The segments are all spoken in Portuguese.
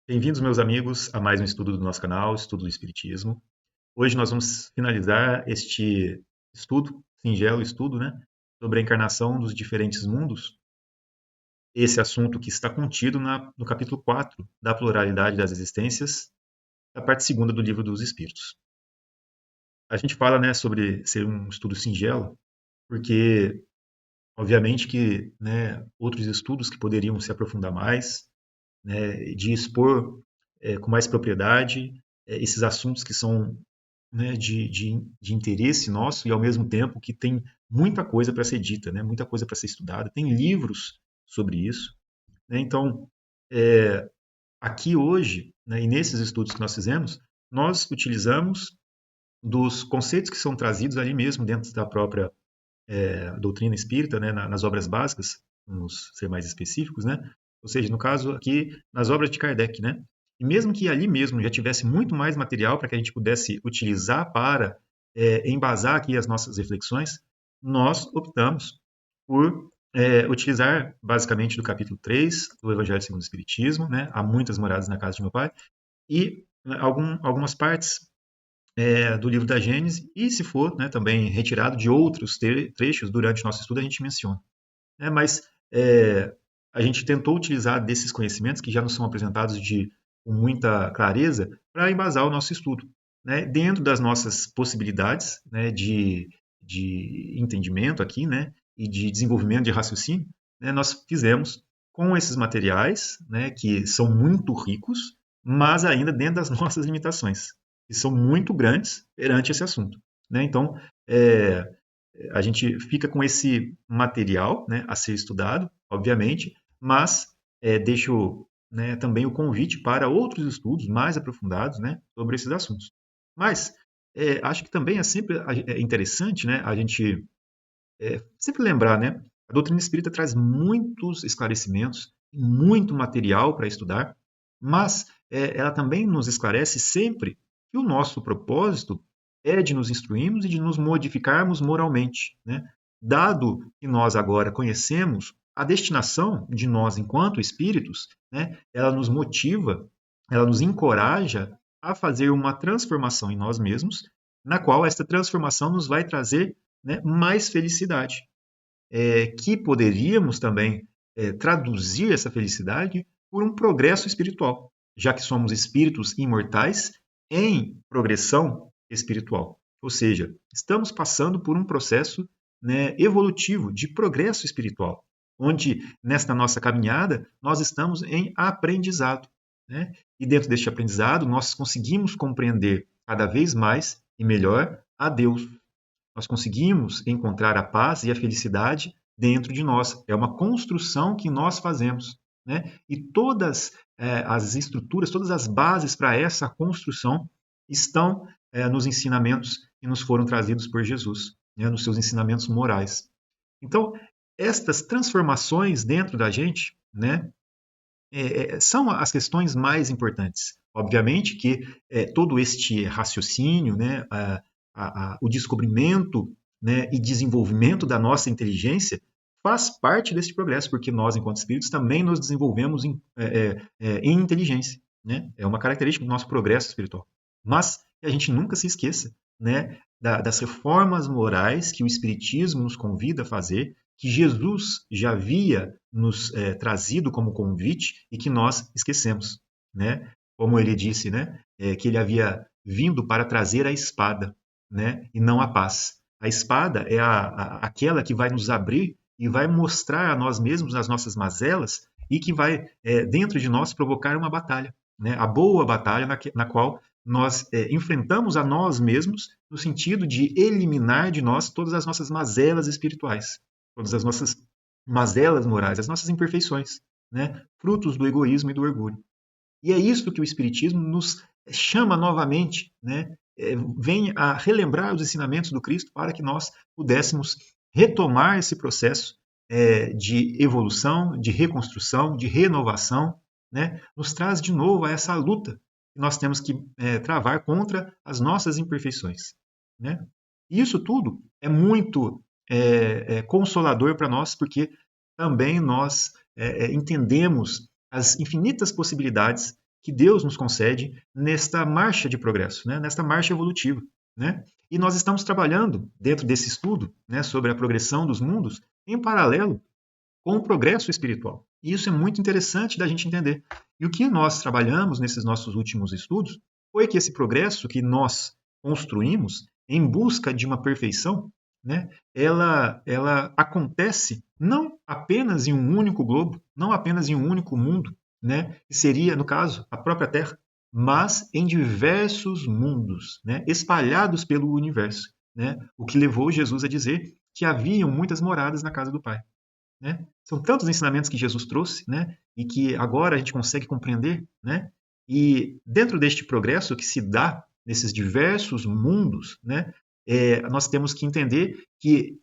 Bem-vindos, meus amigos, a mais um estudo do nosso canal, Estudo do Espiritismo. Hoje nós vamos finalizar este estudo, singelo estudo, né, sobre a encarnação dos diferentes mundos. Esse assunto que está contido no capítulo 4 da Pluralidade das Existências, da parte segunda do Livro dos Espíritos. A gente fala, né, sobre ser um estudo singelo, porque, obviamente, que, né, outros estudos que poderiam se aprofundar mais, né, de expor com mais propriedade esses assuntos que são, né, de interesse nosso e ao mesmo tempo que tem muita coisa para ser dita, né, muita coisa para ser estudada, tem livros sobre isso, né, então é, aqui hoje, né, e nesses estudos que nós fizemos, nós utilizamos dos conceitos que são trazidos ali mesmo dentro da própria doutrina espírita, né, nas obras básicas, vamos ser mais específicos, né? Ou seja, no caso aqui, nas obras de Kardec, né? E mesmo que ali mesmo já tivesse muito mais material para que a gente pudesse utilizar para embasar aqui as nossas reflexões, nós optamos por utilizar basicamente do capítulo 3 do Evangelho segundo o Espiritismo, né? Há muitas moradas na casa de meu pai, e né, algumas partes do livro da Gênesis, e se for né, também retirado de outros trechos durante o nosso estudo, a gente menciona. Mas a gente tentou utilizar desses conhecimentos que já nos são apresentados com muita clareza para embasar o nosso estudo, né, dentro das nossas possibilidades né, de entendimento aqui, né, e de desenvolvimento de raciocínio, né, nós fizemos com esses materiais, né, que são muito ricos, mas ainda dentro das nossas limitações, que são muito grandes perante esse assunto. Né? Então, é, a gente fica com esse material né, a ser estudado, obviamente, mas deixo né, também o convite para outros estudos mais aprofundados né, sobre esses assuntos. Mas acho que também é sempre interessante né, a gente sempre lembrar, né, a doutrina espírita traz muitos esclarecimentos, muito material para estudar, mas ela também nos esclarece sempre que o nosso propósito é de nos instruirmos e de nos modificarmos moralmente, né? Dado que nós agora conhecemos a destinação de nós enquanto espíritos, né? Ela nos motiva, ela nos encoraja a fazer uma transformação em nós mesmos, na qual essa transformação nos vai trazer né, mais felicidade, que poderíamos também traduzir essa felicidade por um progresso espiritual, já que somos espíritos imortais em progressão espiritual. Ou seja, estamos passando por um processo né, evolutivo de progresso espiritual, onde nesta nossa caminhada nós estamos em aprendizado. Né? E dentro deste aprendizado nós conseguimos compreender cada vez mais e melhor a Deus, nós conseguimos encontrar a paz e a felicidade dentro de nós. É uma construção que nós fazemos. Né? E todas as estruturas, todas as bases para essa construção estão nos ensinamentos que nos foram trazidos por Jesus, né? Nos seus ensinamentos morais. Então, estas transformações dentro da gente né, são as questões mais importantes. Obviamente que todo este raciocínio, né, o descobrimento né, e desenvolvimento da nossa inteligência faz parte desse progresso, porque nós, enquanto espíritos, também nos desenvolvemos em inteligência. Né? É uma característica do nosso progresso espiritual. Mas que a gente nunca se esqueça né, das reformas morais que o Espiritismo nos convida a fazer, que Jesus já havia nos trazido como convite e que nós esquecemos. Né? Como ele disse, né, que ele havia vindo para trazer a espada né, e não a paz. A espada é aquela que vai nos abrir e vai mostrar a nós mesmos as nossas mazelas e que vai, dentro de nós, provocar uma batalha. Né? A boa batalha na qual nós enfrentamos a nós mesmos no sentido de eliminar de nós todas as nossas mazelas espirituais, todas as nossas mazelas morais, as nossas imperfeições, né? Frutos do egoísmo e do orgulho. E é isso que o Espiritismo nos chama novamente, né? Vem a relembrar os ensinamentos do Cristo para que nós pudéssemos retomar esse processo de evolução, de reconstrução, de renovação, né? Nos traz de novo a essa luta que nós temos que travar contra as nossas imperfeições. Né? E isso tudo é muito consolador para nós, porque também nós entendemos as infinitas possibilidades que Deus nos concede nesta marcha de progresso, né? Nesta marcha evolutiva. Né? E nós estamos trabalhando dentro desse estudo, né, sobre a progressão dos mundos em paralelo com o progresso espiritual. E isso é muito interessante da gente entender. E o que nós trabalhamos nesses nossos últimos estudos foi que esse progresso que nós construímos em busca de uma perfeição, né, ela acontece não apenas em um único globo, não apenas em um único mundo, né, que seria, no caso, a própria Terra, mas em diversos mundos, né, espalhados pelo universo. Né, o que levou Jesus a dizer que haviam muitas moradas na casa do Pai. Né? São tantos ensinamentos que Jesus trouxe, né? E que agora a gente consegue compreender, né? E dentro deste progresso que se dá nesses diversos mundos, né? Nós temos que entender que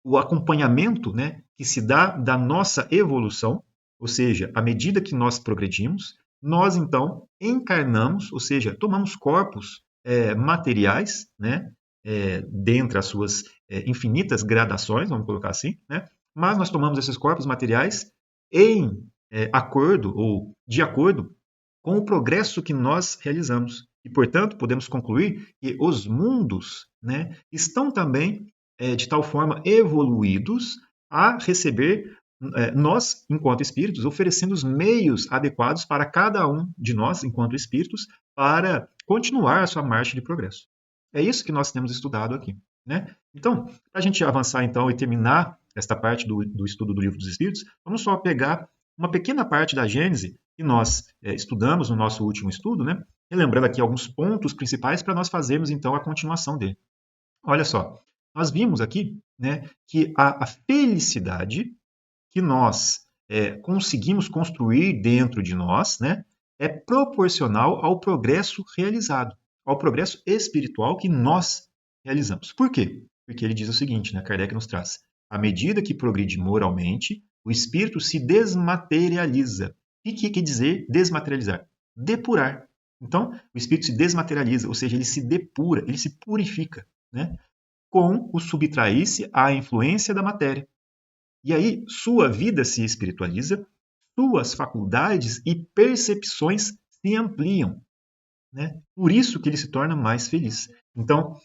o acompanhamento, né? Que se dá da nossa evolução, ou seja, à medida que nós progredimos, nós então encarnamos, ou seja, tomamos corpos materiais, né? Dentre as suas infinitas gradações, vamos colocar assim, né? Mas nós tomamos esses corpos materiais em acordo ou de acordo com o progresso que nós realizamos. E, portanto, podemos concluir que os mundos, né, estão também, de tal forma, evoluídos a receber nós, enquanto espíritos, oferecendo os meios adequados para cada um de nós, enquanto espíritos, para continuar a sua marcha de progresso. É isso que nós temos estudado aqui. Né? Então, para a gente avançar então e terminar esta parte do estudo do Livro dos Espíritos, vamos só pegar uma pequena parte da Gênese que nós estudamos no nosso último estudo, né? Relembrando aqui alguns pontos principais para nós fazermos então a continuação dele. Olha só, nós vimos aqui, né, que a felicidade que nós conseguimos construir dentro de nós, né, é proporcional ao progresso realizado, ao progresso espiritual que nós realizamos. Por quê? Porque ele diz o seguinte, né, Kardec nos traz: à medida que progride moralmente, o espírito se desmaterializa. O que quer dizer desmaterializar? Depurar. Então, o espírito se desmaterializa, ou seja, ele se depura, ele se purifica, né, com o subtrair-se à influência da matéria. E aí, sua vida se espiritualiza, suas faculdades e percepções se ampliam. Né? Por isso que ele se torna mais feliz. Então,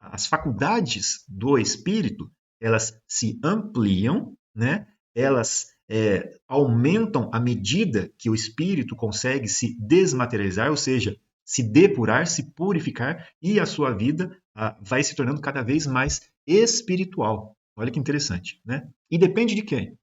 as faculdades do espírito, elas se ampliam, né? Elas aumentam à medida que o espírito consegue se desmaterializar, ou seja, se depurar, se purificar, e a sua vida vai se tornando cada vez mais espiritual. Olha que interessante, né? E depende de quem?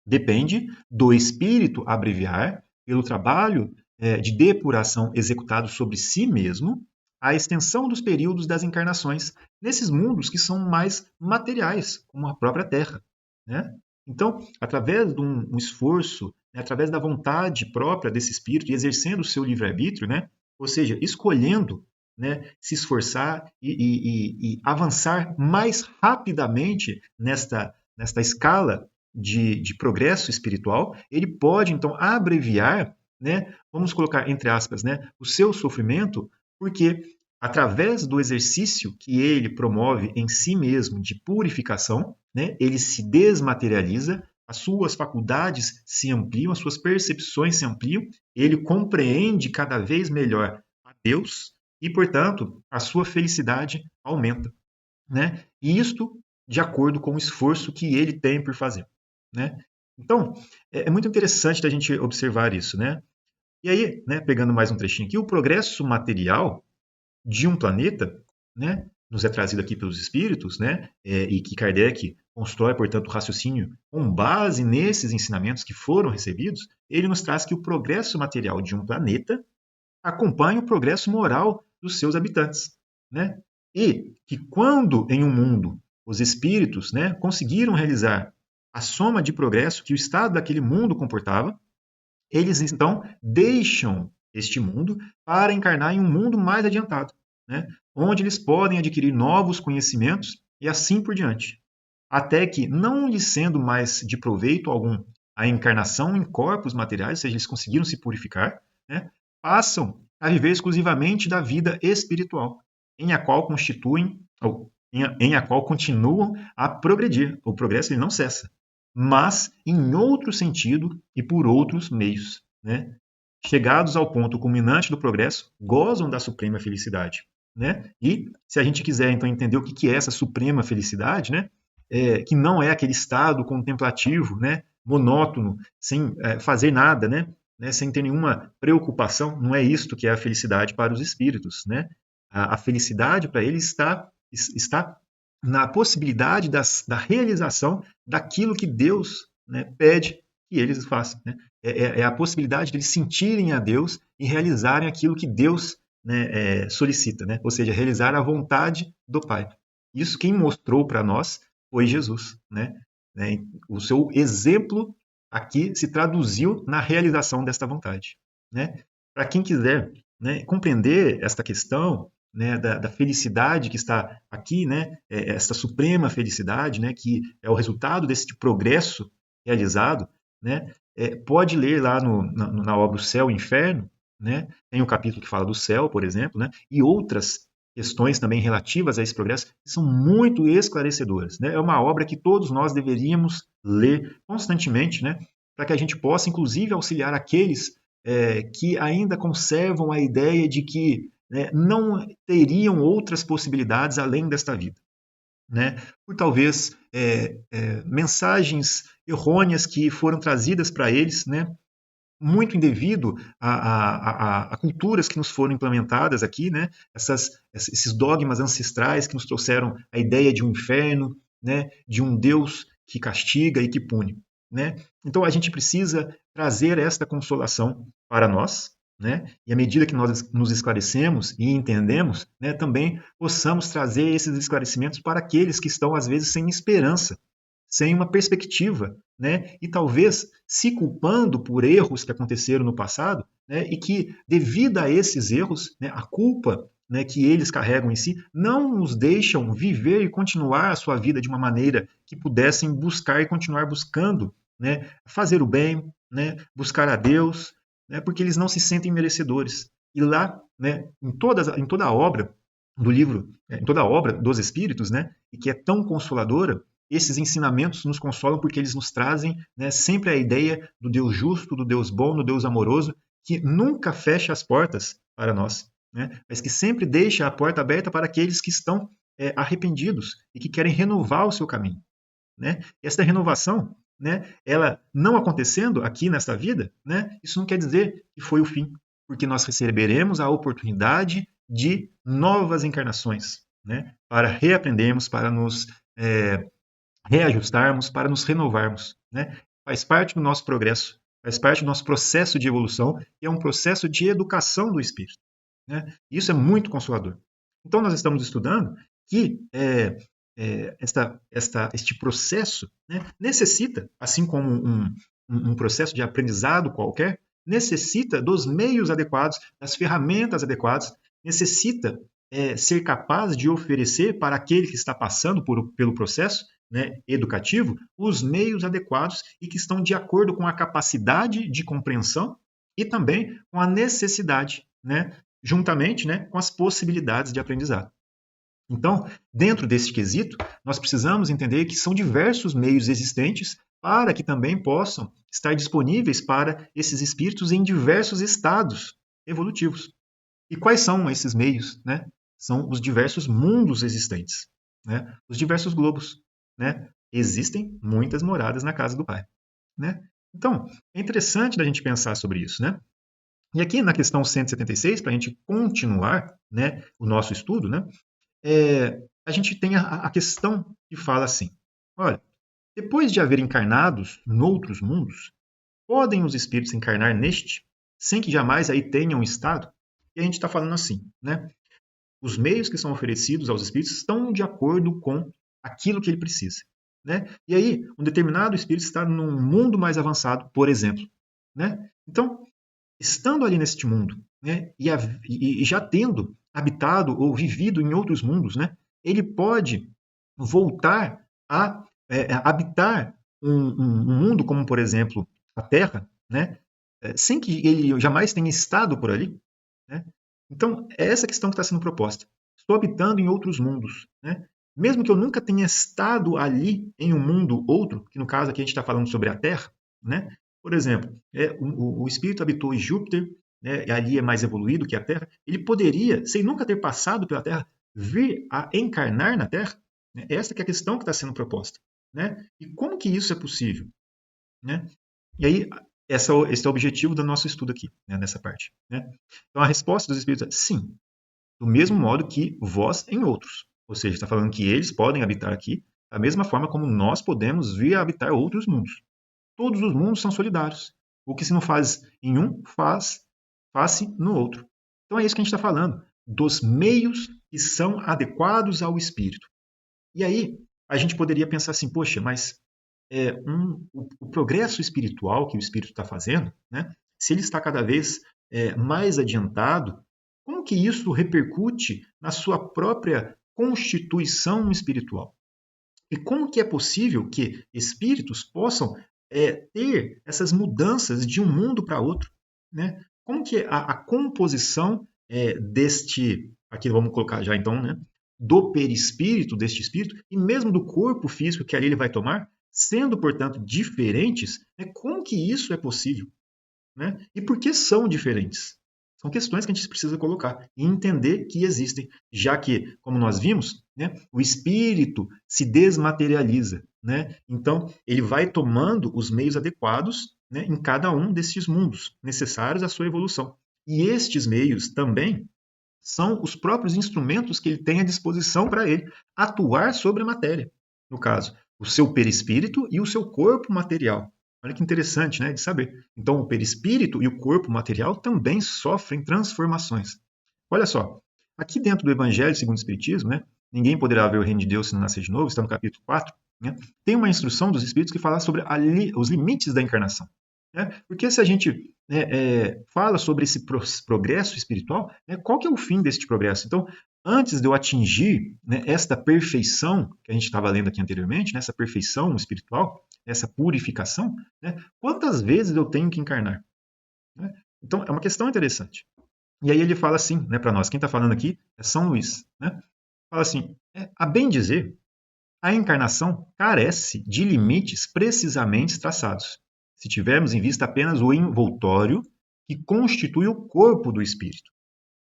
Depende do espírito abreviar pelo trabalho de depuração executado sobre si mesmo, a extensão dos períodos das encarnações nesses mundos que são mais materiais, como a própria Terra. Né? Então, através de um esforço, né, através da vontade própria desse espírito e exercendo o seu livre-arbítrio, né, ou seja, escolhendo, né, se esforçar e avançar mais rapidamente nesta escala de progresso espiritual, ele pode, então, abreviar, né, vamos colocar entre aspas, né, o seu sofrimento, porque através do exercício que ele promove em si mesmo de purificação, né, ele se desmaterializa, as suas faculdades se ampliam, as suas percepções se ampliam, ele compreende cada vez melhor a Deus e, portanto, a sua felicidade aumenta. Né? E isto de acordo com o esforço que ele tem por fazer. Né? Então, é muito interessante da gente observar isso. Né? E aí, né, pegando mais um trechinho aqui, o progresso material de um planeta, né, nos é trazido aqui pelos espíritos, né, e que Kardec constrói, portanto, o raciocínio com base nesses ensinamentos que foram recebidos, ele nos traz que o progresso material de um planeta acompanha o progresso moral dos seus habitantes. Né? E que quando em um mundo os espíritos, né, conseguiram realizar a soma de progresso que o estado daquele mundo comportava, eles então deixam este mundo para encarnar em um mundo mais adiantado, né? Onde eles podem adquirir novos conhecimentos e assim por diante. Até que, não lhes sendo mais de proveito algum a encarnação em corpos materiais, ou seja, eles conseguiram se purificar, né? Passam a viver exclusivamente da vida espiritual, em a qual constituem, ou em a qual continuam a progredir. O progresso ele não cessa, mas em outro sentido e por outros meios. Né? chegados ao ponto culminante do progresso, gozam da suprema felicidade, né? E se a gente quiser então entender o que é essa suprema felicidade, né? Que não é aquele estado contemplativo, né? Monótono, sem fazer nada, né? Sem ter nenhuma preocupação, não é isto que é a felicidade para os espíritos, né? A felicidade para eles está na possibilidade da realização daquilo que Deus, né, pede que eles façam, né? É a possibilidade de eles sentirem a Deus e realizarem aquilo que Deus, né, solicita, né? Ou seja, realizar a vontade do Pai. Isso quem mostrou para nós foi Jesus, né? O seu exemplo aqui se traduziu na realização desta vontade, né? Para quem quiser, né, compreender esta questão, né, da felicidade que está aqui, né, essa suprema felicidade, né, que é o resultado desse progresso realizado, né, pode ler lá na obra O Céu e o Inferno, né, tem um capítulo que fala do céu, por exemplo, né, e outras questões também relativas a esse progresso que são muito esclarecedoras, né? É uma obra que todos nós deveríamos ler constantemente, né, para que a gente possa, inclusive, auxiliar aqueles que ainda conservam a ideia de que, né, não teriam outras possibilidades além desta vida, né? Por talvez mensagens errôneas que foram trazidas para eles, né? Muito indevido a culturas que nos foram implementadas aqui, né? Esses dogmas ancestrais que nos trouxeram a ideia de um inferno, né? De um Deus que castiga e que pune, né? Então a gente precisa trazer esta consolação para nós, né? E à medida que nós nos esclarecemos e entendemos, né, também possamos trazer esses esclarecimentos para aqueles que estão às vezes sem esperança, sem uma perspectiva, né? E talvez se culpando por erros que aconteceram no passado, né? E que, devido a esses erros, né, a culpa, né, que eles carregam em si, não nos deixam viver e continuar a sua vida de uma maneira que pudessem buscar e continuar buscando, né, fazer o bem, né, buscar a Deus, né, porque eles não se sentem merecedores. E lá, né, em toda a obra do livro, em toda a obra dos Espíritos, né, e que é tão consoladora, esses ensinamentos nos consolam porque eles nos trazem, né, sempre a ideia do Deus justo, do Deus bom, do Deus amoroso, que nunca fecha as portas para nós, né, mas que sempre deixa a porta aberta para aqueles que estão arrependidos e que querem renovar o seu caminho, né? E essa renovação, né, ela não acontecendo aqui nesta vida, né, isso não quer dizer que foi o fim, porque nós receberemos a oportunidade de novas encarnações, né, para reaprendermos, para nos reajustarmos, para nos renovarmos, né? Faz parte do nosso progresso, faz parte do nosso processo de evolução e é um processo de educação do espírito, né? Isso é muito consolador. Então nós estamos estudando que este processo, né, necessita, assim como um processo de aprendizado qualquer, necessita dos meios adequados, das ferramentas adequadas, necessita ser capaz de oferecer para aquele que está passando pelo processo, né, educativo, os meios adequados e que estão de acordo com a capacidade de compreensão e também com a necessidade, né, juntamente, né, com as possibilidades de aprendizado. Então, dentro desse quesito, nós precisamos entender que são diversos meios existentes para que também possam estar disponíveis para esses espíritos em diversos estados evolutivos. E quais são esses meios, né? São os diversos mundos existentes, né? Os diversos globos, né? Existem muitas moradas na casa do Pai, né? Então, é interessante da gente pensar sobre isso, né? E aqui na questão 176, para a gente continuar, né, o nosso estudo, né, a gente tem a questão que fala assim: olha, depois de haver encarnados noutros mundos, podem os espíritos encarnar neste, sem que jamais aí tenham estado? E a gente está falando assim, né? Os meios que são oferecidos aos espíritos estão de acordo com aquilo que ele precisa, né? E aí, um determinado espírito está num mundo mais avançado, por exemplo, né? Então, estando ali neste mundo, né, e já tendo habitado ou vivido em outros mundos, né, ele pode voltar a habitar um mundo como, por exemplo, a Terra, né, sem que ele jamais tenha estado por ali, né? Então, é essa questão que está sendo proposta. Estou habitando em outros mundos, né? Mesmo que eu nunca tenha estado ali em um mundo outro, que no caso aqui a gente está falando sobre a Terra, né? Por exemplo, o espírito habitou em Júpiter, né, e ali é mais evoluído que a Terra. Ele poderia, sem nunca ter passado pela Terra, vir a encarnar na Terra? Né? Essa que é a questão que está sendo proposta. Né? E como que isso é possível? Né? E aí, esse é o objetivo do nosso estudo aqui, né, nessa parte. Né? Então, a resposta dos espíritos é sim, do mesmo modo que vós em outros. Ou seja, está falando que eles podem habitar aqui da mesma forma como nós podemos vir a habitar outros mundos. Todos os mundos são solidários. O que se não faz em um, faz-se no outro. Então é isso que a gente está falando, dos meios que são adequados ao espírito. E aí, a gente poderia pensar assim, poxa, mas o progresso espiritual que o espírito está fazendo, né, se ele está cada vez mais adiantado, como que isso repercute na sua própria constituição espiritual? E como que é possível que espíritos possam ter essas mudanças de um mundo para outro? Né? Como que a composição deste, aqui vamos colocar já então, né, do perispírito, deste espírito, e mesmo do corpo físico que ali ele vai tomar, sendo, portanto, diferentes, né, como que isso é possível? Né? E por que são diferentes? São questões que a gente precisa colocar e entender que existem, já que, como nós vimos, né, o espírito se desmaterializa. Né? Então, ele vai tomando os meios adequados, né, em cada um desses mundos necessários à sua evolução. E estes meios também são os próprios instrumentos que ele tem à disposição para ele atuar sobre a matéria. No caso, o seu perispírito e o seu corpo material. Olha que interessante, né, de saber. Então, o perispírito e o corpo material também sofrem transformações. Olha só, aqui dentro do Evangelho segundo o Espiritismo, né, ninguém poderá ver o reino de Deus se não nascer de novo, está no capítulo 4, né, tem uma instrução dos Espíritos que fala sobre os limites da encarnação. Né? Porque se a gente fala sobre esse progresso espiritual, né, qual que é o fim deste progresso? Então, antes de eu atingir, né, esta perfeição que a gente estava lendo aqui anteriormente, né, essa perfeição espiritual, essa purificação, né, quantas vezes eu tenho que encarnar? Né? Então, é uma questão interessante. E aí ele fala assim, né, para nós, quem está falando aqui é São Luís. Né? Fala assim, a bem dizer, a encarnação carece de limites precisamente traçados, se tivermos em vista apenas o envoltório que constitui o corpo do espírito.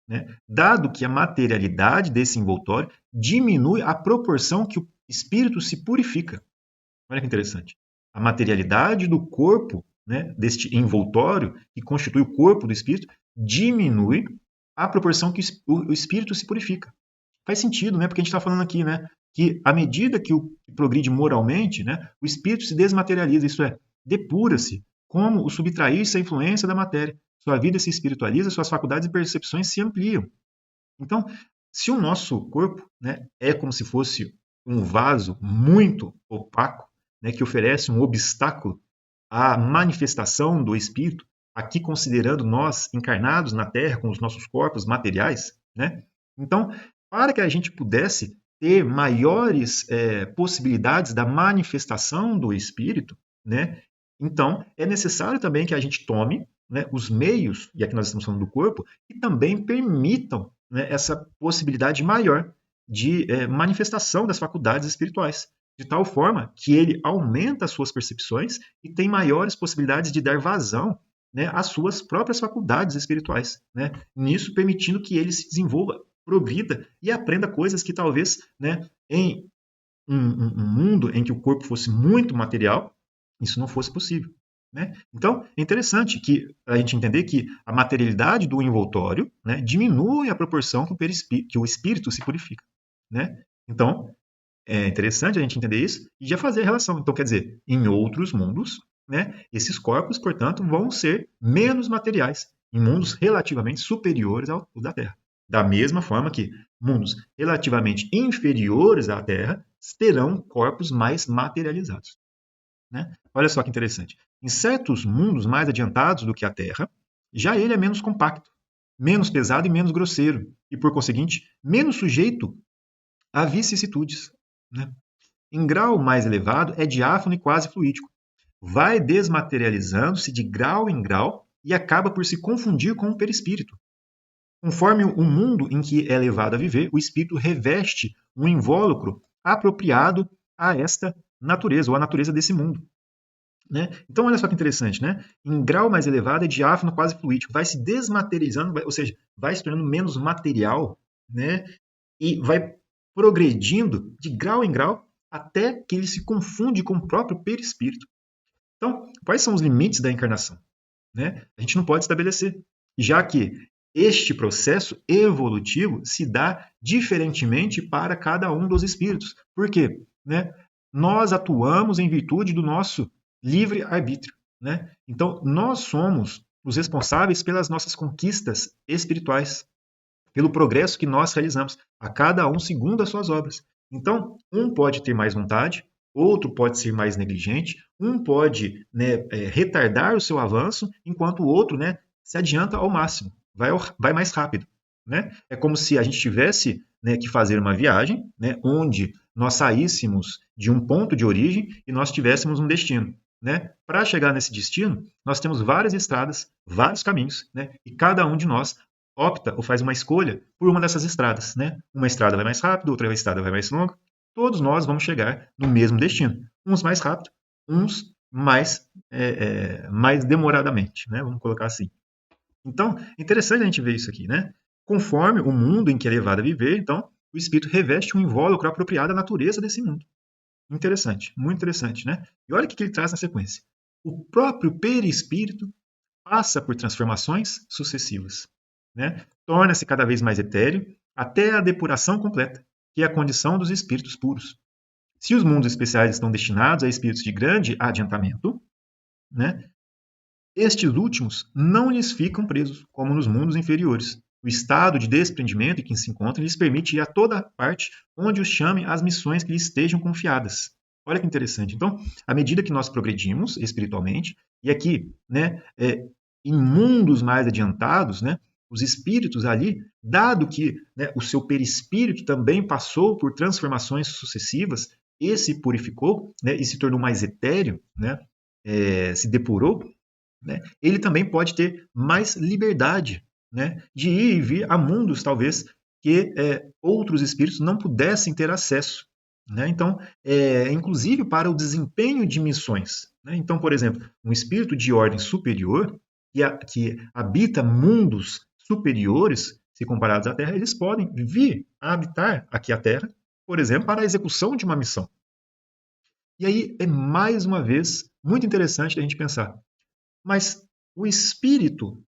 Né? Dado que a materialidade desse envoltório diminui à proporção que o espírito se purifica. Olha que interessante. A materialidade do corpo, né, deste envoltório que constitui o corpo do espírito, diminui à proporção que o espírito se purifica. Faz sentido, né? Porque a gente está falando aqui, né, que à medida que o progride moralmente, né, o espírito se desmaterializa, isso é, depura-se, como o subtrair-se à influência da matéria. Sua vida se espiritualiza, suas faculdades e percepções se ampliam. Então, se o nosso corpo, né, é como se fosse um vaso muito opaco, né, que oferece um obstáculo à manifestação do espírito, aqui considerando nós encarnados na Terra com os nossos corpos materiais, né? Então, para que a gente pudesse ter maiores possibilidades da manifestação do espírito, né? Então, é necessário também que a gente tome, né, os meios, e aqui nós estamos falando do corpo, que também permitam, né, essa possibilidade maior de manifestação das faculdades espirituais, de tal forma que ele aumenta as suas percepções e tem maiores possibilidades de dar vazão, né, às suas próprias faculdades espirituais, né? Nisso permitindo que ele se desenvolva, progrida e aprenda coisas que talvez, né, em um mundo em que o corpo fosse muito material, isso não fosse possível. Né? Então, é interessante que a gente entender que a materialidade do envoltório, né, diminui a proporção que o espírito se purifica. Né? Então, é interessante a gente entender isso e já fazer a relação. Então, quer dizer, em outros mundos, né, esses corpos, portanto, vão ser menos materiais, em mundos relativamente superiores ao da Terra. Da mesma forma que mundos relativamente inferiores à Terra terão corpos mais materializados. Né? Olha só que interessante. Em certos mundos mais adiantados do que a Terra, já ele é menos compacto, menos pesado e menos grosseiro, e, por conseguinte, menos sujeito a vicissitudes. Né? Em grau mais elevado, é diáfano e quase fluídico. Vai desmaterializando-se de grau em grau e acaba por se confundir com o perispírito. Conforme o mundo em que é levado a viver, o espírito reveste um invólucro apropriado a esta natureza, ou a natureza desse mundo. né? Então, olha só que interessante, né? Em grau mais elevado é diáfano, quase fluídico, vai se desmaterializando, ou seja, vai se tornando menos material, né? E vai progredindo de grau em grau até que ele se confunde com o próprio perispírito. Então, quais são os limites da encarnação? Né? A gente não pode estabelecer, já que este processo evolutivo se dá diferentemente para cada um dos espíritos. Por quê? Né? Nós atuamos em virtude do nosso livre-arbítrio. Né? Então, nós somos os responsáveis pelas nossas conquistas espirituais, pelo progresso que nós realizamos, a cada um segundo as suas obras. Então, um pode ter mais vontade, outro pode ser mais negligente, um pode, né, retardar o seu avanço, enquanto o outro, né, se adianta ao máximo, vai mais rápido. Né? É como se a gente tivesse, né, que fazer uma viagem, né, onde nós saíssemos de um ponto de origem e nós tivéssemos um destino. Né? Para chegar nesse destino, nós temos várias estradas, vários caminhos, né? E cada um de nós opta ou faz uma escolha por uma dessas estradas, né? Uma estrada vai mais rápido, outra estrada vai mais longa. Todos nós vamos chegar no mesmo destino. Uns mais rápido, uns mais demoradamente, né? Vamos colocar assim. Então, é interessante a gente ver isso aqui, né? Conforme o mundo em que é levado a viver, então, o espírito reveste um invólucro apropriado à natureza desse mundo. Interessante, muito interessante, né? E olha o que ele traz na sequência. O próprio perispírito passa por transformações sucessivas, né? Torna-se cada vez mais etéreo até a depuração completa, que é a condição dos espíritos puros. Se os mundos especiais estão destinados a espíritos de grande adiantamento, né, estes últimos não lhes ficam presos, como nos mundos inferiores. O estado de desprendimento em que se encontram lhes permite ir a toda parte onde os chamem as missões que lhes estejam confiadas. Olha que interessante. Então, à medida que nós progredimos espiritualmente, e aqui, né, em mundos mais adiantados, né, os espíritos ali, dado que, né, o seu perispírito também passou por transformações sucessivas, e se purificou, né, e se tornou mais etéreo, né, se depurou, né, ele também pode ter mais liberdade, né, de ir e vir a mundos, talvez, que outros espíritos não pudessem ter acesso. Né? Então, inclusive para o desempenho de missões. Né? Então, por exemplo, um espírito de ordem superior, que habita mundos superiores, se comparados à Terra, eles podem vir a habitar aqui a Terra, por exemplo, para a execução de uma missão. E aí é, mais uma vez, muito interessante a gente pensar. Mas o espírito,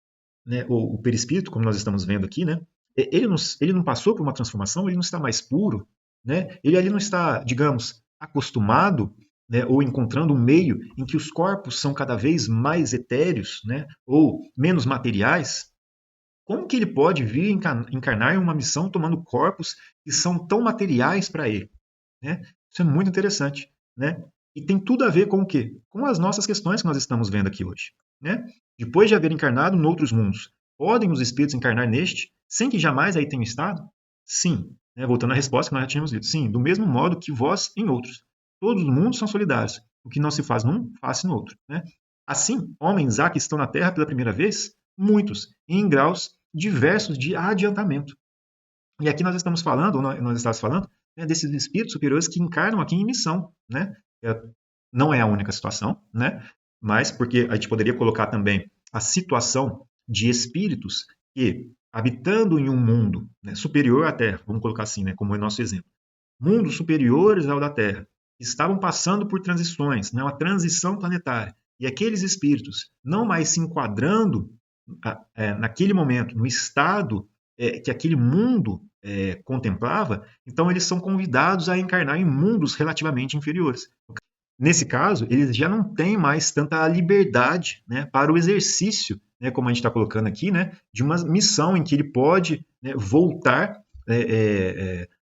né, ou o perispírito, como nós estamos vendo aqui, né, ele não passou por uma transformação, ele não está mais puro, né, ele ali não está, digamos, acostumado, né, ou encontrando um meio em que os corpos são cada vez mais etéreos, né, ou menos materiais. Como que ele pode vir encarnar em uma missão tomando corpos que são tão materiais para ele? Né? Isso é muito interessante. Né? E tem tudo a ver com o quê? Com as nossas questões que nós estamos vendo aqui hoje. Né? Depois de haver encarnado em outros mundos, podem os espíritos encarnar neste, sem que jamais aí tenham estado? Sim. Né? Voltando à resposta que nós já tínhamos dito. Sim, do mesmo modo que vós em outros. Todos os mundos são solidários. O que não se faz num, faz no outro. Né? Assim, homens há que estão na Terra pela primeira vez? Muitos, e em graus diversos de adiantamento. E aqui nós estamos falando, ou nós estamos falando, né, desses espíritos superiores que encarnam aqui em missão. Né? Não é a única situação, né? Mas porque a gente poderia colocar também a situação de espíritos que, habitando em um mundo, né, superior à Terra, vamos colocar assim, né, como é nosso exemplo, mundos superiores ao da Terra, estavam passando por transições, né, uma transição planetária, e aqueles espíritos não mais se enquadrando naquele momento, no estado que aquele mundo contemplava, então eles são convidados a encarnar em mundos relativamente inferiores. Nesse caso, eles já não têm mais tanta liberdade, né, para o exercício, né, como a gente está colocando aqui, né, de uma missão em que ele pode, né, voltar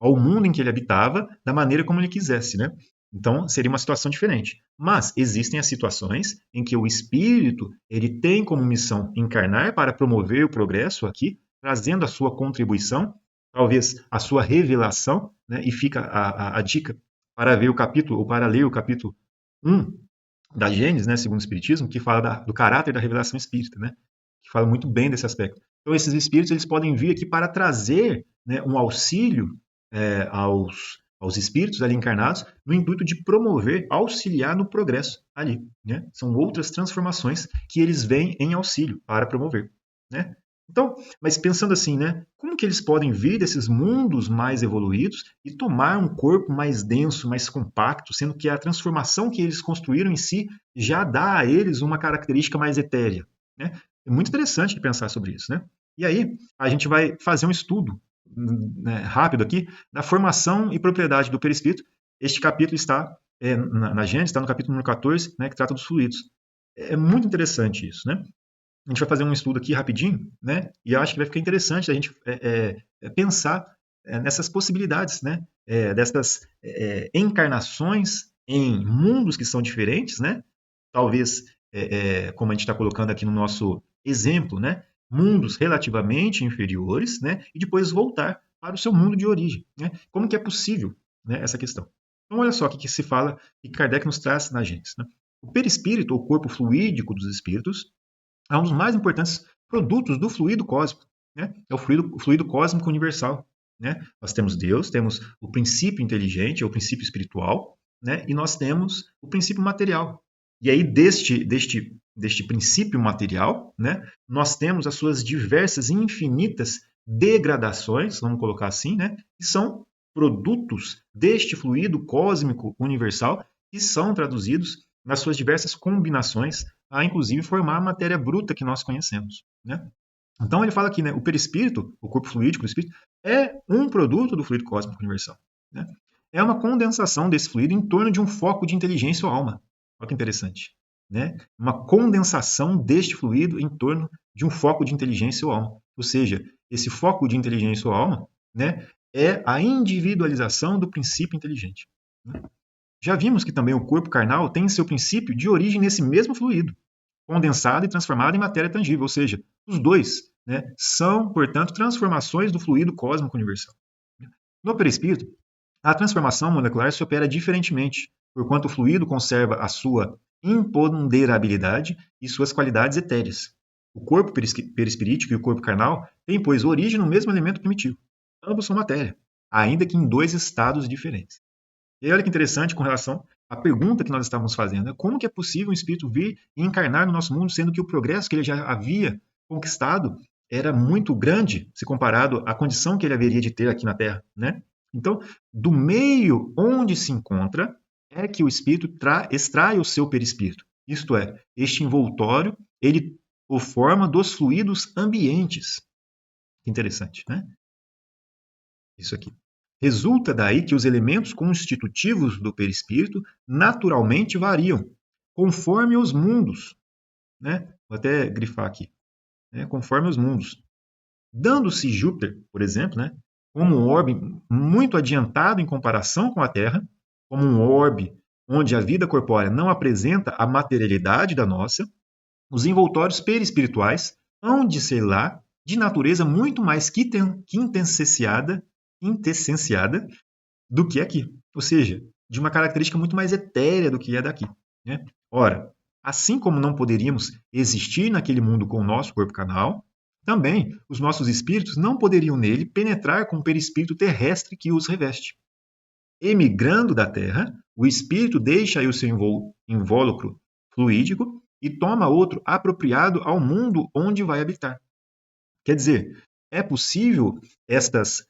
ao mundo em que ele habitava da maneira como ele quisesse. Né? Então, seria uma situação diferente. Mas existem as situações em que o espírito ele tem como missão encarnar para promover o progresso aqui, trazendo a sua contribuição, talvez a sua revelação, né, e fica a dica para ver o capítulo, ou para ler o capítulo 1 da Gênesis, né, segundo o Espiritismo, que fala do caráter da revelação espírita, né, que fala muito bem desse aspecto. Então, esses espíritos eles podem vir aqui para trazer, né, um auxílio aos aos espíritos ali encarnados, no intuito de promover, auxiliar no progresso ali, né? São outras transformações que eles vêm em auxílio para promover, né? Então, mas pensando assim, né? Como que eles podem vir desses mundos mais evoluídos e tomar um corpo mais denso, mais compacto, sendo que a transformação que eles construíram em si já dá a eles uma característica mais etérea, né? É muito interessante pensar sobre isso, né? E aí, a gente vai fazer um estudo, né, rápido aqui, da formação e propriedade do perispírito. Este capítulo está na Gênesis, está no capítulo número 14, né, que trata dos fluidos. É muito interessante isso, né? A gente vai fazer um estudo aqui rapidinho, né? E eu acho que vai ficar interessante a gente pensar nessas possibilidades, né? Dessas encarnações em mundos que são diferentes, né? Talvez, como a gente está colocando aqui no nosso exemplo, né? Mundos relativamente inferiores, né? E depois voltar para o seu mundo de origem, né? Como que é possível, né, essa questão? Então, olha só o que se fala e Kardec nos traz na Gênesis, né? O perispírito, ou corpo fluídico dos espíritos, é um dos mais importantes produtos do fluido cósmico, né? É o fluido cósmico universal, né? Nós temos Deus, temos o princípio inteligente, ou o princípio espiritual, né? E nós temos o princípio material. E aí deste princípio material, né? Nós temos as suas diversas e infinitas degradações, vamos colocar assim, né? Que são produtos deste fluido cósmico universal que são traduzidos nas suas diversas combinações a inclusive formar a matéria bruta que nós conhecemos, né? Então ele fala aqui, né, o perispírito, o corpo fluídico do espírito, é um produto do fluido cósmico universal, né? É uma condensação desse fluido em torno de um foco de inteligência ou alma. Olha que interessante, né? Uma condensação deste fluido em torno de um foco de inteligência ou alma. Ou seja, esse foco de inteligência ou alma, né, é a individualização do princípio inteligente, né? Já vimos que também o corpo carnal tem seu princípio de origem nesse mesmo fluido, condensado e transformado em matéria tangível, ou seja, os dois, né, são, portanto, transformações do fluido cósmico universal. No perispírito, a transformação molecular se opera diferentemente, porquanto o fluido conserva a sua imponderabilidade e suas qualidades etéreas. O corpo perispirítico e o corpo carnal têm, pois, origem no mesmo elemento primitivo. Ambos são matéria, ainda que em dois estados diferentes. E aí, olha que interessante com relação à pergunta que nós estávamos fazendo, né? Como que é possível um espírito vir e encarnar no nosso mundo, sendo que o progresso que ele já havia conquistado era muito grande, se comparado à condição que ele haveria de ter aqui na Terra, né? Então, do meio onde se encontra, é que o espírito extrai o seu perispírito. Isto é, este envoltório, ele o forma dos fluidos ambientes. Interessante, né? Isso aqui. Resulta daí que os elementos constitutivos do perispírito naturalmente variam, conforme os mundos, né? Vou até grifar aqui, né? Conforme os mundos. Dando-se Júpiter, por exemplo, né? Como um orbe muito adiantado em comparação com a Terra, como um orbe onde a vida corpórea não apresenta a materialidade da nossa, os envoltórios perispirituais hão de ser lá de natureza muito mais quintessenciada do que aqui. Ou seja, de uma característica muito mais etérea do que é daqui, né? Ora, assim como não poderíamos existir naquele mundo com o nosso corpo carnal, também os nossos espíritos não poderiam nele penetrar com o perispírito terrestre que os reveste. Emigrando da Terra, o espírito deixa aí o seu invólucro fluídico e toma outro apropriado ao mundo onde vai habitar. Quer dizer, é possível estas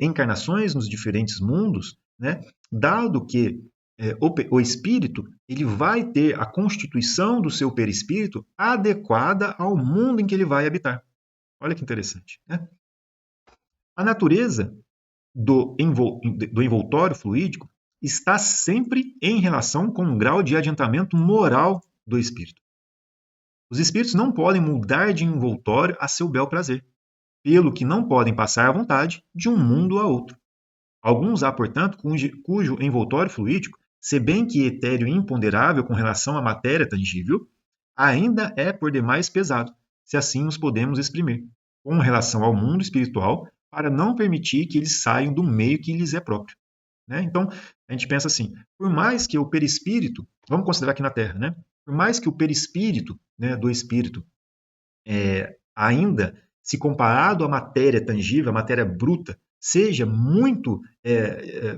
encarnações nos diferentes mundos, né, dado que o espírito ele vai ter a constituição do seu perispírito adequada ao mundo em que ele vai habitar. Olha que interessante, né? A natureza do envoltório fluídico está sempre em relação com o grau de adiantamento moral do espírito. Os espíritos não podem mudar de envoltório a seu bel prazer, pelo que não podem passar à vontade de um mundo a outro. Alguns há, portanto, cujo envoltório fluídico, se bem que etéreo e imponderável com relação à matéria tangível, ainda é por demais pesado, se assim nos podemos exprimir, com relação ao mundo espiritual, para não permitir que eles saiam do meio que lhes é próprio, né? Então, a gente pensa assim, por mais que o perispírito, vamos considerar aqui na Terra, né? Por mais que o perispírito, né, do espírito ainda, se comparado à matéria tangível, à matéria bruta, seja muito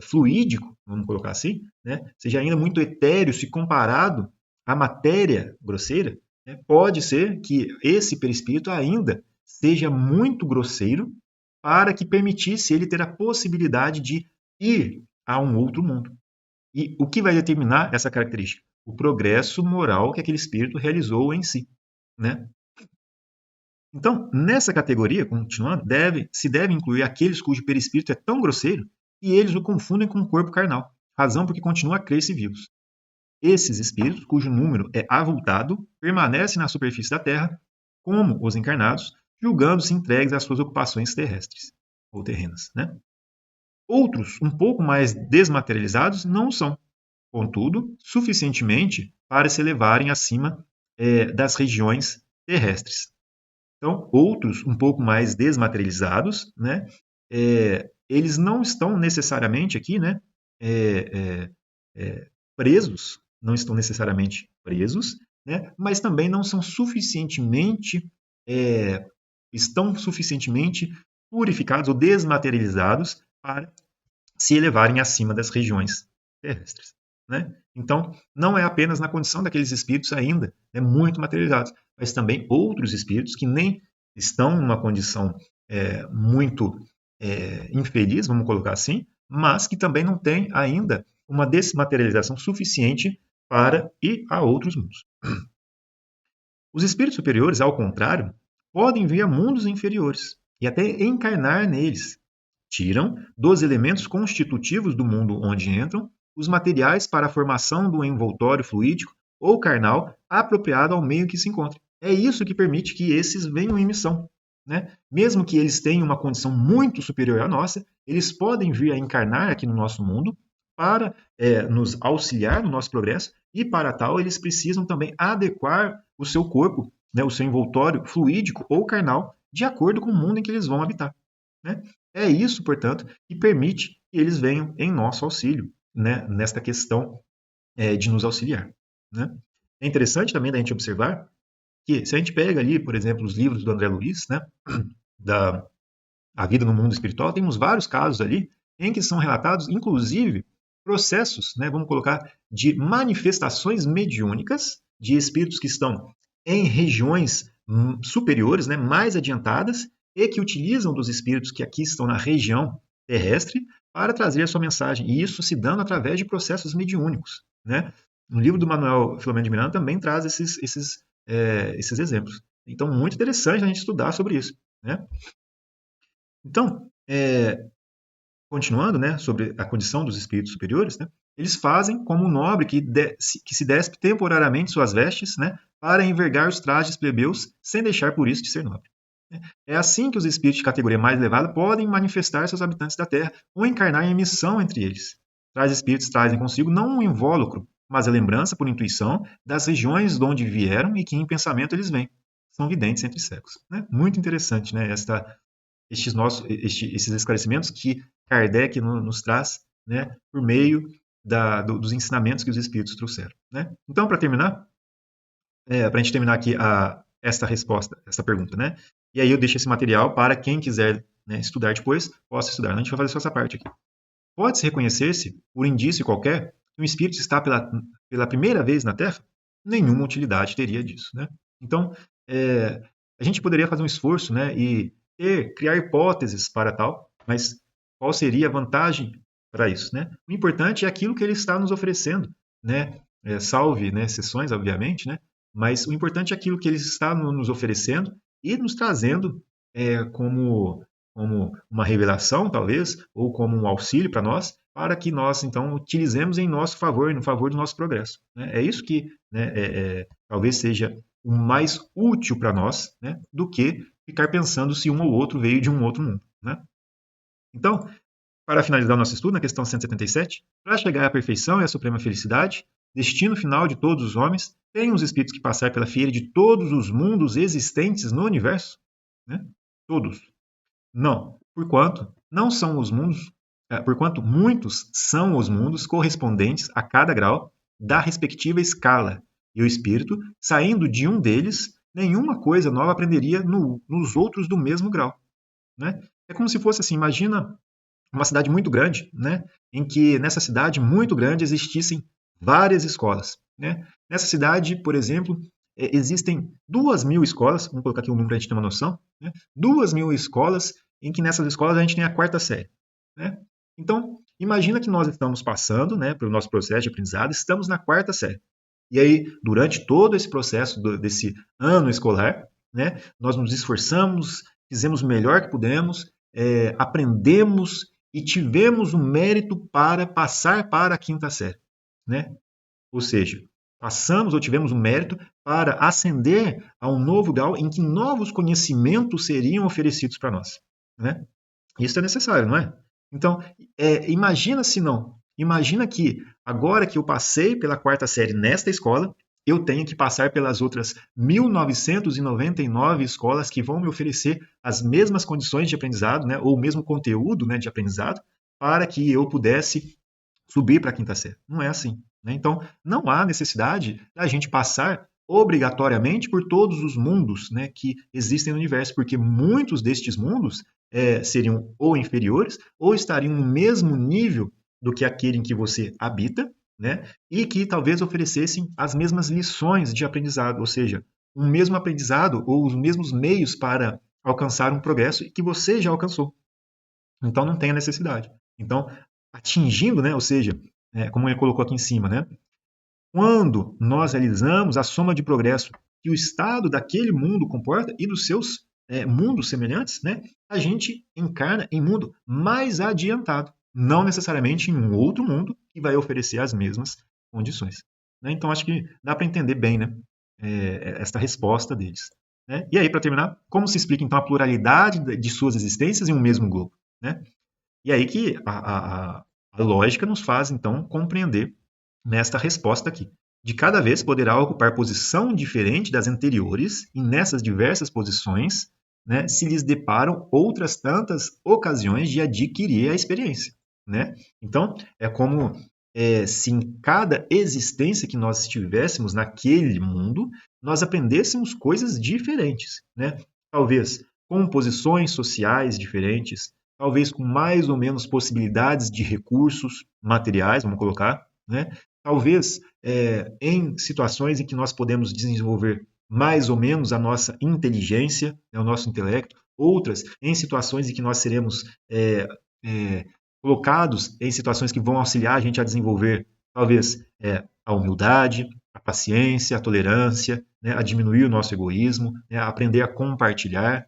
fluídico, vamos colocar assim, né? Seja ainda muito etéreo se comparado à matéria grosseira, né? Pode ser que esse perispírito ainda seja muito grosseiro para que permitisse ele ter a possibilidade de ir a um outro mundo. E o que vai determinar essa característica? O progresso moral que aquele espírito realizou em si, né? Então, nessa categoria, continuando, se deve incluir aqueles cujo perispírito é tão grosseiro que eles o confundem com o corpo carnal, razão porque continua a crer-se vivos. Esses espíritos, cujo número é avultado, permanecem na superfície da Terra, como os encarnados, julgando-se entregues às suas ocupações terrestres ou terrenas, né? Outros, um pouco mais desmaterializados, não são, contudo, suficientemente para se elevarem acima das regiões terrestres. Então, outros um pouco mais desmaterializados, né, eles não estão necessariamente aqui, né, presos, não estão necessariamente presos, né, mas também não são suficientemente, estão suficientemente purificados ou desmaterializados para se elevarem acima das regiões terrestres, né? Então, não é apenas na condição daqueles espíritos ainda muito materializados, mas também outros espíritos que nem estão numa condição muito infeliz, vamos colocar assim, mas que também não têm ainda uma desmaterialização suficiente para ir a outros mundos. Os espíritos superiores, ao contrário, podem vir a mundos inferiores e até encarnar neles. Tiram dos elementos constitutivos do mundo onde entram os materiais para a formação do envoltório fluídico ou carnal apropriado ao meio que se encontra. É isso que permite que esses venham em missão, né? Mesmo que eles tenham uma condição muito superior à nossa, eles podem vir a encarnar aqui no nosso mundo para nos auxiliar no nosso progresso e, para tal, eles precisam também adequar o seu corpo, né, o seu envoltório fluídico ou carnal, de acordo com o mundo em que eles vão habitar, né? É isso, portanto, que permite que eles venham em nosso auxílio, né, nesta questão de nos auxiliar, né? É interessante também da gente observar que, se a gente pega ali, por exemplo, os livros do André Luiz, né, da A Vida no Mundo Espiritual, temos vários casos ali em que são relatados, inclusive, processos, né, vamos colocar, de manifestações mediúnicas de espíritos que estão em regiões superiores, né, mais adiantadas, e que utilizam dos espíritos que aqui estão na região terrestre para trazer a sua mensagem. E isso se dando através de processos mediúnicos, né? No livro do Manuel Filomeno de Miranda também traz esses exemplos. Então, muito interessante a gente estudar sobre isso, né? Então, continuando, né, sobre a condição dos espíritos superiores, né, eles fazem como um nobre que se despe temporariamente suas vestes, né, para envergar os trajes plebeus, sem deixar por isso de ser nobre. É assim que os espíritos de categoria mais elevada podem manifestar seus habitantes da Terra ou encarnar em missão entre eles. Tais espíritos trazem consigo não um invólucro, mas a lembrança, por intuição, das regiões de onde vieram e que em pensamento eles vêm. São videntes entre séculos. Né? Muito interessante, né, esses esclarecimentos que Kardec nos traz, né, por meio dos ensinamentos que os espíritos trouxeram. Né? Então, para terminar, para a gente terminar aqui esta resposta, esta pergunta, né? E aí eu deixo esse material para quem quiser, né, estudar depois, possa estudar. A gente vai fazer só essa parte aqui. Pode-se reconhecer-se, por indício qualquer, que um espírito está pela primeira vez na Terra? Nenhuma utilidade teria disso, né? Então, a gente poderia fazer um esforço, né, e criar hipóteses para tal, mas qual seria a vantagem para isso, né? O importante é aquilo que ele está nos oferecendo, né? Salve, né, exceções, obviamente, né? Mas o importante é aquilo que ele está nos oferecendo e nos trazendo como uma revelação, talvez, ou como um auxílio para nós, para que nós, então, utilizemos em nosso favor, no favor do nosso progresso. Né? É isso que, né, talvez seja o mais útil para nós, né, do que ficar pensando se um ou outro veio de um outro mundo. Né? Então, para finalizar o nosso estudo, na questão 177, para chegar à perfeição e à suprema felicidade, destino final de todos os homens, têm os espíritos que passar pela feira de todos os mundos existentes no universo? Né? Todos. Não, porquanto não são os mundos, porquanto muitos são os mundos correspondentes a cada grau da respectiva escala, e o espírito, saindo de um deles, nenhuma coisa nova aprenderia nos outros do mesmo grau. Né? É como se fosse assim, imagina uma cidade muito grande, né, em que nessa cidade muito grande existissem várias escolas. Né? Nessa cidade, por exemplo, existem 2.000 escolas, vamos colocar aqui um número para a gente ter uma noção, né? 2.000 escolas, em que nessas escolas a gente tem a quarta série. Né? Então, imagina que nós estamos passando, né, pelo nosso processo de aprendizado, estamos na quarta série. E aí, durante todo esse processo desse ano escolar, né, nós nos esforçamos, fizemos o melhor que pudemos, aprendemos e tivemos o mérito para passar para a quinta série. Né? Ou seja, passamos ou tivemos o mérito para ascender a um novo grau em que novos conhecimentos seriam oferecidos para nós. Né? Isso é necessário, não é? Então, imagina se não. Imagina que agora que eu passei pela quarta série nesta escola, eu tenho que passar pelas outras 1.999 escolas que vão me oferecer as mesmas condições de aprendizado, né, ou o mesmo conteúdo, né, de aprendizado, para que eu pudesse subir para a quinta série. Não é assim. Né? Então, não há necessidade da gente passar obrigatoriamente por todos os mundos, né, que existem no universo, porque muitos destes mundos seriam ou inferiores ou estariam no mesmo nível do que aquele em que você habita, né, e que talvez oferecessem as mesmas lições de aprendizado, ou seja, o mesmo aprendizado ou os mesmos meios para alcançar um progresso que você já alcançou. Então não tem a necessidade. Então, atingindo, né, ou seja, como ele colocou aqui em cima, né, quando nós realizamos a soma de progresso que o estado daquele mundo comporta e dos seus mundos semelhantes, né, a gente encarna em mundo mais adiantado, não necessariamente em um outro mundo que vai oferecer as mesmas condições. Né? Então, acho que dá para entender bem, né, esta resposta deles. Né? E aí, para terminar, como se explica então a pluralidade de suas existências em um mesmo globo? Né? E aí que a lógica nos faz, então, compreender nesta resposta aqui. De cada vez poderá ocupar posição diferente das anteriores, e nessas diversas posições, né, se lhes deparam outras tantas ocasiões de adquirir a experiência. Né? Então, é como se em cada existência que nós estivéssemos naquele mundo, nós aprendêssemos coisas diferentes. Né? Talvez com posições sociais diferentes, talvez com mais ou menos possibilidades de recursos materiais, vamos colocar, né? Talvez em situações em que nós podemos desenvolver mais ou menos a nossa inteligência, né, o nosso intelecto, outras em situações em que nós seremos colocados em situações que vão auxiliar a gente a desenvolver, talvez, a humildade, a paciência, a tolerância, né, a diminuir o nosso egoísmo, né, a aprender a compartilhar,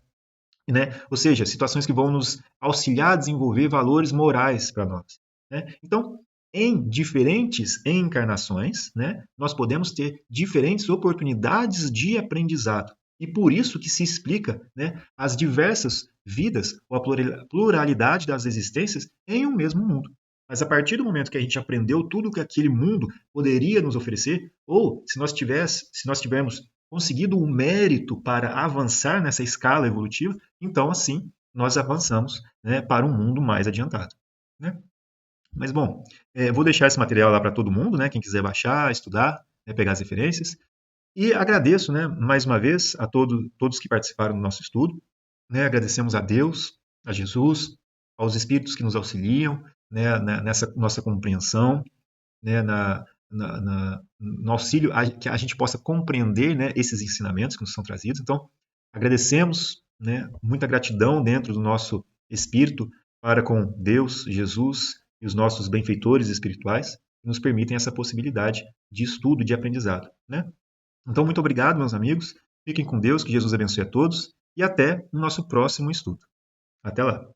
né? Ou seja, situações que vão nos auxiliar a desenvolver valores morais para nós. Né? Então, em diferentes encarnações, né, nós podemos ter diferentes oportunidades de aprendizado. E por isso que se explica, né, as diversas vidas, ou a pluralidade das existências em um mesmo mundo. Mas a partir do momento que a gente aprendeu tudo que aquele mundo poderia nos oferecer, ou se nós tivermos conseguido o mérito para avançar nessa escala evolutiva, então assim nós avançamos, né, para um mundo mais adiantado. Né? Mas bom, vou deixar esse material lá para todo mundo, né, quem quiser baixar, estudar, né, pegar as referências. E agradeço, né, mais uma vez a todos que participaram do nosso estudo. Né, agradecemos a Deus, a Jesus, aos espíritos que nos auxiliam, né, nessa nossa compreensão, né, no auxílio que a gente possa compreender, né, esses ensinamentos que nos são trazidos. Então, agradecemos, né, muita gratidão dentro do nosso espírito para com Deus, Jesus e os nossos benfeitores espirituais que nos permitem essa possibilidade de estudo, de aprendizado. Né? Então, muito obrigado, meus amigos. Fiquem com Deus, que Jesus abençoe a todos e até o nosso próximo estudo. Até lá!